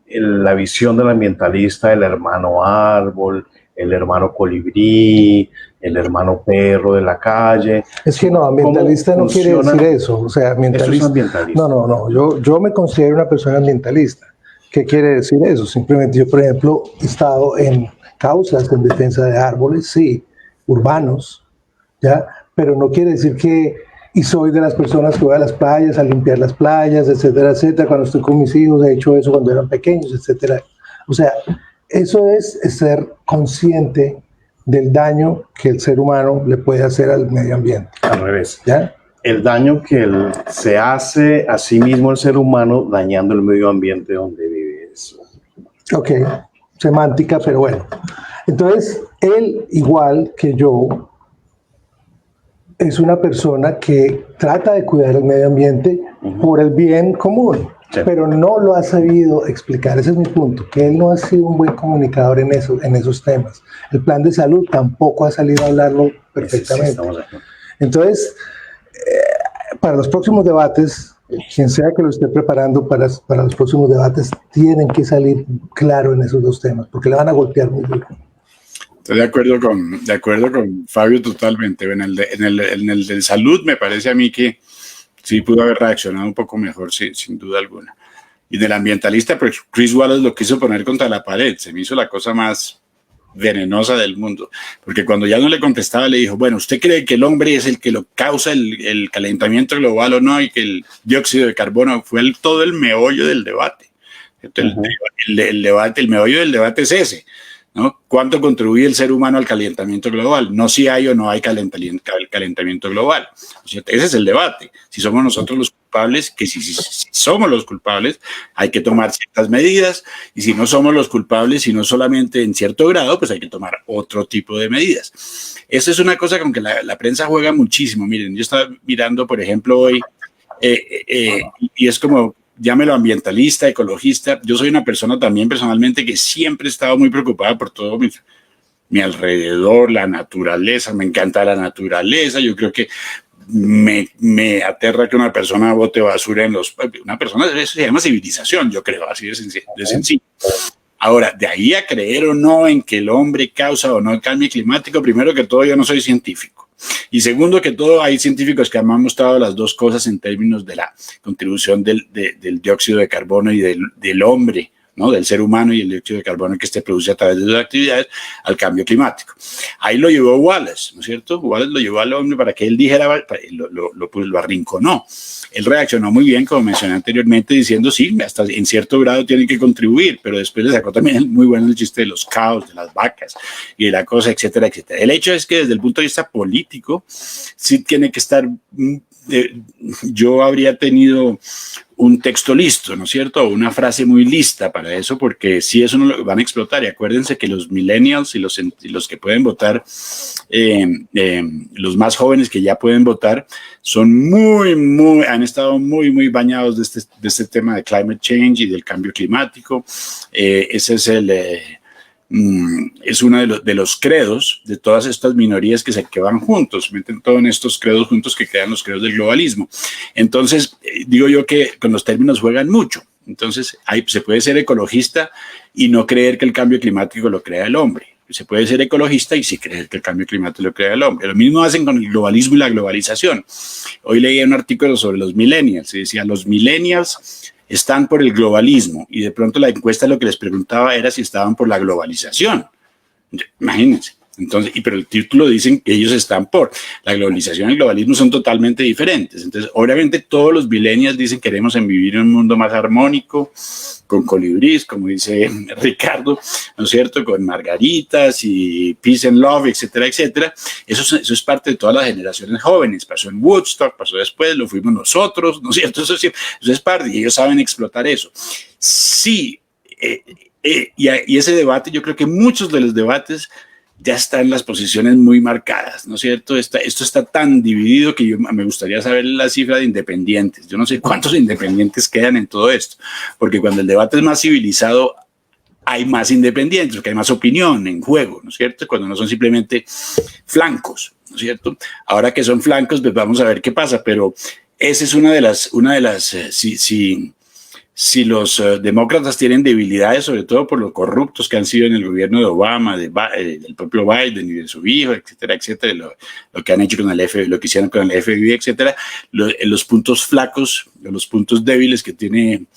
la visión del ambientalista, el hermano árbol, el hermano colibrí, el hermano perro de la calle. Es que no, ambientalista no quiere decir eso. O sea, ambientalista. Eso es ambientalista. No. Yo me considero una persona ambientalista. ¿Qué quiere decir eso? Simplemente yo, por ejemplo, he estado en causas en defensa de árboles, sí, urbanos, ¿ya? Pero no quiere decir que, y soy de las personas que voy a las playas, a limpiar las playas, etcétera, etcétera. Cuando estoy con mis hijos he hecho eso cuando eran pequeños, etcétera. O sea, eso es ser consciente del daño que el ser humano le puede hacer al medio ambiente. Al revés. ¿Ya? El daño que se hace a sí mismo el ser humano dañando el medio ambiente donde vive. Eso. Ok, semántica, pero bueno. Entonces, él, igual que yo, es una persona que trata de cuidar el medio ambiente por el bien común. Sí. Pero no lo ha sabido explicar, ese es mi punto, que él no ha sido un buen comunicador en esos temas. El plan de salud tampoco ha salido a hablarlo perfectamente. Sí, entonces, para los próximos debates, quien sea que lo esté preparando para los próximos debates, tienen que salir claro en esos dos temas, porque le van a golpear muy duro. Estoy de acuerdo con Fabio totalmente. En el de salud me parece a mí que sí pudo haber reaccionado un poco mejor, sí, sin duda alguna. Y del ambientalista, pues Chris Wallace lo quiso poner contra la pared. Se me hizo la cosa más venenosa del mundo. Porque cuando ya no le contestaba, le dijo, bueno, ¿usted cree que el hombre es el que lo causa el calentamiento global o no? Y que el dióxido de carbono fue todo el meollo del debate. El meollo del debate es ese, ¿no? ¿Cuánto contribuye el ser humano al calentamiento global? No si hay o no hay calentamiento global. O sea, ese es el debate. Si somos nosotros los culpables, que si somos los culpables, hay que tomar ciertas medidas, y si no somos los culpables, sino solamente en cierto grado, pues hay que tomar otro tipo de medidas. Eso es una cosa con que la prensa juega muchísimo. Miren, yo estaba mirando, por ejemplo, hoy, y es como, llámelo ambientalista, ecologista. Yo soy una persona también personalmente que siempre he estado muy preocupada por todo mi alrededor, la naturaleza. Me encanta la naturaleza. Yo creo que me aterra que una persona bote basura en una persona, eso se llama civilización, yo creo, así de sencillo. Ahora, de ahí a creer o no en que el hombre causa o no el cambio climático, primero que todo, yo no soy científico. Y segundo que todo, hay científicos que han mostrado las dos cosas en términos de la contribución del dióxido de carbono y del hombre, ¿no? Del ser humano y el dióxido de carbono que se produce a través de sus actividades al cambio climático. Ahí lo llevó Wallace, ¿no es cierto? Wallace lo llevó al hombre para que él dijera, lo arrinconó. Él reaccionó muy bien, como mencioné anteriormente, diciendo sí, hasta en cierto grado tienen que contribuir, pero después le sacó también muy bueno el chiste de los cows, de las vacas y de la cosa, etcétera, etcétera. El hecho es que desde el punto de vista político, sí tiene que estar, yo habría tenido un texto listo, ¿no es cierto? O una frase muy lista para eso, porque si eso no lo van a explotar. Y acuérdense que los millennials y los que pueden votar, los más jóvenes que ya pueden votar, son han estado muy bañados de este tema de climate change y del cambio climático. Ese es es uno de los credos de todas estas minorías que van juntos, meten todo en estos credos juntos que crean los credos del globalismo. Entonces, digo yo que con los términos juegan mucho. Entonces, se puede ser ecologista y no creer que el cambio climático lo crea el hombre. Se puede ser ecologista y sí creer que el cambio climático lo crea el hombre. Lo mismo hacen con el globalismo y la globalización. Hoy leí un artículo sobre los millennials y decía, los millennials están por el globalismo, y de pronto la encuesta lo que les preguntaba era si estaban por la globalización. Imagínense. Entonces, pero el título dicen que ellos están por la globalización y el globalismo son totalmente diferentes. Entonces, obviamente todos los millennials dicen queremos vivir en un mundo más armónico, con colibrís, como dice Ricardo, ¿no es cierto? Con margaritas y peace and love, etcétera, etcétera. Eso es parte de todas las generaciones jóvenes. Pasó en Woodstock, pasó después, lo fuimos nosotros, ¿no es cierto? Eso es parte y ellos saben explotar eso. Sí, y ese debate, yo creo que muchos de los debates ya están las posiciones muy marcadas, ¿no es cierto? Esto está tan dividido que me gustaría saber la cifra de independientes. Yo no sé cuántos independientes quedan en todo esto, porque cuando el debate es más civilizado, hay más independientes, porque hay más opinión en juego, ¿no es cierto? Cuando no son simplemente flancos, ¿no es cierto? Ahora que son flancos, pues vamos a ver qué pasa, pero esa es una de las si los demócratas tienen debilidades, sobre todo por los corruptos que han sido en el gobierno de Obama, del propio Biden y de su hijo, etcétera, etcétera, lo que han hecho con el FBI, lo que hicieron con el FBI, etcétera, los puntos flacos, los puntos débiles que tiene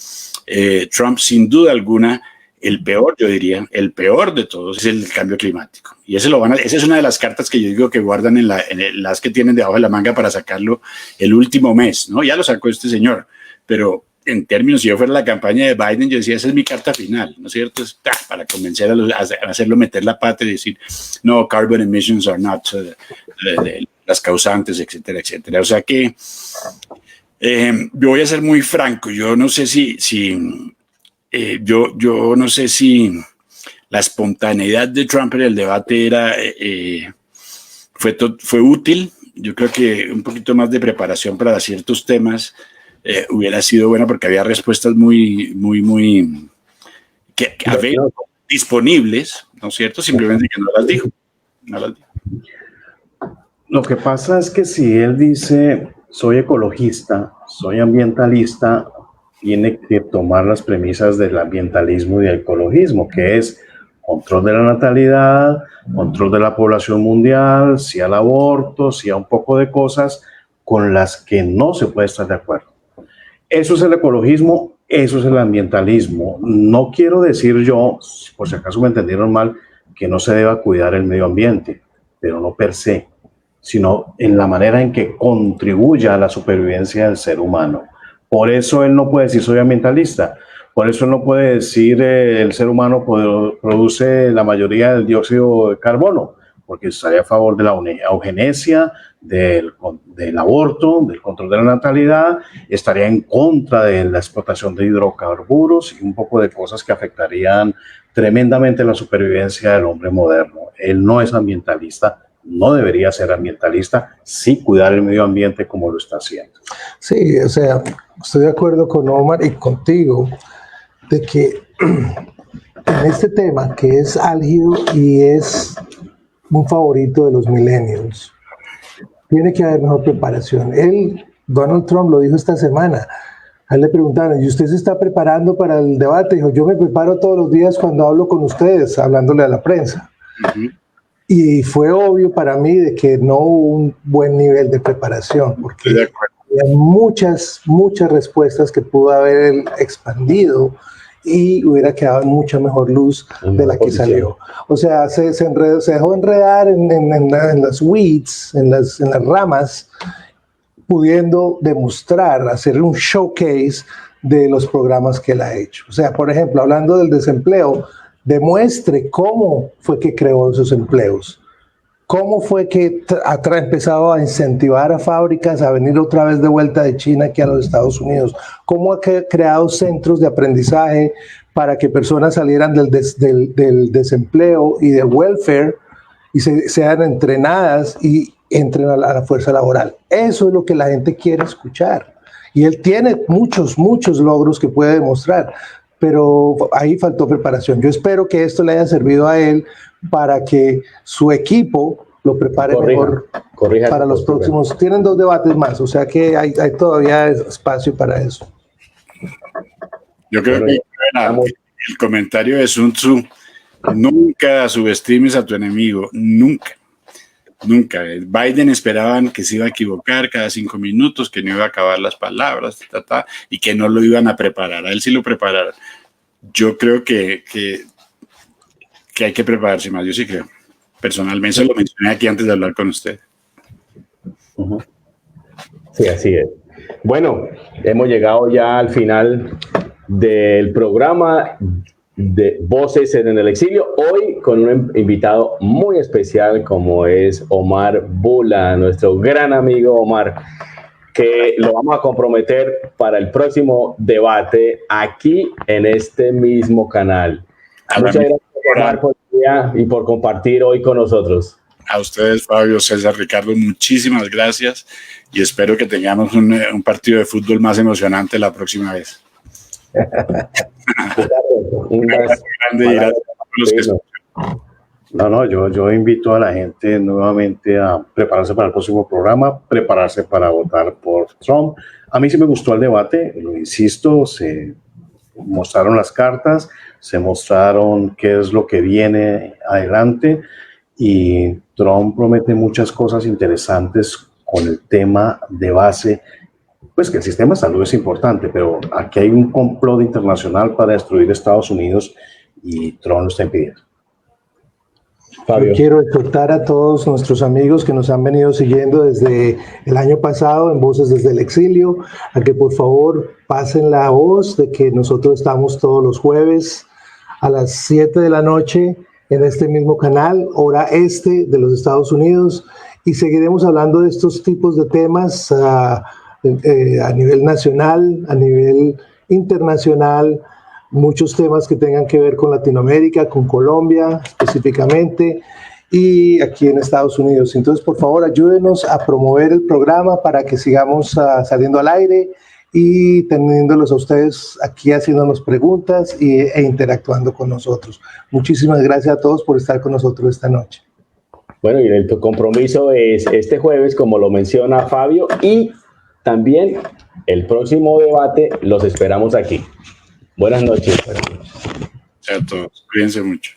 Trump, sin duda alguna, el peor, yo diría, el peor de todos es el cambio climático. Y esa es una de las cartas que yo digo que guardan en las que tienen debajo de la manga para sacarlo el último mes, ¿no? Ya lo sacó este señor, pero en términos, si yo fuera la campaña de Biden, yo decía, esa es mi carta final, ¿no es cierto? Para convencer a hacerlo meter la pata y decir, no, carbon emissions are not las causantes, etcétera, etcétera. O sea que yo voy a ser muy franco, yo no sé yo no sé si la espontaneidad de Trump en el debate fue útil. Yo creo que un poquito más de preparación para ciertos temas hubiera sido buena, porque había respuestas muy disponibles, ¿no es cierto? Simplemente que no las dijo. Lo que pasa es que si él dice, soy ecologista, soy ambientalista, tiene que tomar las premisas del ambientalismo y del ecologismo, que es control de la natalidad, control de la población mundial, sí al aborto, sí a un poco de cosas con las que no se puede estar de acuerdo. Eso es el ecologismo, eso es el ambientalismo. No quiero decir yo, por si acaso me entendieron mal, que no se deba cuidar el medio ambiente, pero no per se, sino en la manera en que contribuya a la supervivencia del ser humano. Por eso él no puede decir soy ambientalista, por eso él no puede decir el ser humano produce la mayoría del dióxido de carbono, porque estaría a favor de la eugenesia, del aborto, del control de la natalidad, estaría en contra de la explotación de hidrocarburos y un poco de cosas que afectarían tremendamente la supervivencia del hombre moderno. Él no es ambientalista, no debería ser ambientalista, sí cuidar el medio ambiente como lo está haciendo. Sí, o sea, estoy de acuerdo con Omar y contigo de que en este tema que es álgido y es un favorito de los millennials, tiene que haber mejor preparación. Donald Trump lo dijo esta semana. A él le preguntaron, ¿y usted se está preparando para el debate? Dijo, yo me preparo todos los días cuando hablo con ustedes, hablándole a la prensa. Uh-huh. Y fue obvio para mí de que no hubo un buen nivel de preparación, porque había muchas respuestas que pudo haber expandido y hubiera quedado en mucha mejor luz de la que salió. O sea, se dejó enredar en las weeds, en las ramas, pudiendo demostrar, hacer un showcase de los programas que él ha hecho. O sea, por ejemplo, hablando del desempleo, demuestre cómo fue que creó esos empleos. ¿Cómo fue que ha empezado a incentivar a fábricas a venir otra vez de vuelta de China aquí a los Estados Unidos? ¿Cómo ha creado centros de aprendizaje para que personas salieran del desempleo y del welfare y sean entrenadas y entren a la fuerza laboral? Eso es lo que la gente quiere escuchar. Y él tiene muchos logros que puede demostrar, pero ahí faltó preparación. Yo espero que esto le haya servido a él para que su equipo lo prepare mejor para los próximos. Tienen 2 debates más, o sea que hay todavía espacio para eso. Yo creo que el comentario de Sun Tzu, nunca subestimes a tu enemigo, nunca. Nunca. Biden esperaban que se iba a equivocar cada 5 minutos, que no iba a acabar las palabras, y que no lo iban a preparar. A él sí lo prepararon. Yo creo que hay que prepararse más, yo sí creo. Personalmente, eso lo mencioné aquí antes de hablar con usted. Sí, así es. Bueno, hemos llegado ya al final del programa de Voces en el Exilio, hoy con un invitado muy especial como es Omar Bula, nuestro gran amigo Omar, que lo vamos a comprometer para el próximo debate aquí en este mismo canal. Muchas gracias, Omar, por el día y por compartir hoy con nosotros. A ustedes, Fabio, César, Ricardo, muchísimas gracias y espero que tengamos un partido de fútbol más emocionante la próxima vez. No, yo invito a la gente nuevamente a prepararse para el próximo programa, prepararse para votar por Trump. A mí sí me gustó el debate, lo insisto, se mostraron las cartas, se mostraron qué es lo que viene adelante y Trump promete muchas cosas interesantes con el tema de base. Pues que el sistema de salud es importante, pero aquí hay un complot internacional para destruir Estados Unidos y Trump lo está impidiendo. Fabio. Yo quiero exhortar a todos nuestros amigos que nos han venido siguiendo desde el año pasado en Voces desde el Exilio, a que por favor pasen la voz de que nosotros estamos todos los jueves a las 7 de la noche en este mismo canal, hora este de los Estados Unidos, y seguiremos hablando de estos tipos de temas a nivel nacional, a nivel internacional, muchos temas que tengan que ver con Latinoamérica, con Colombia específicamente, y aquí en Estados Unidos. Entonces, por favor, ayúdenos a promover el programa para que sigamos saliendo al aire y teniéndolos a ustedes aquí haciéndonos preguntas e interactuando con nosotros. Muchísimas gracias a todos por estar con nosotros esta noche. Bueno, y el compromiso es este jueves, como lo menciona Fabio, y también el próximo debate los esperamos aquí. Buenas noches. Chao a todos. Cuídense mucho.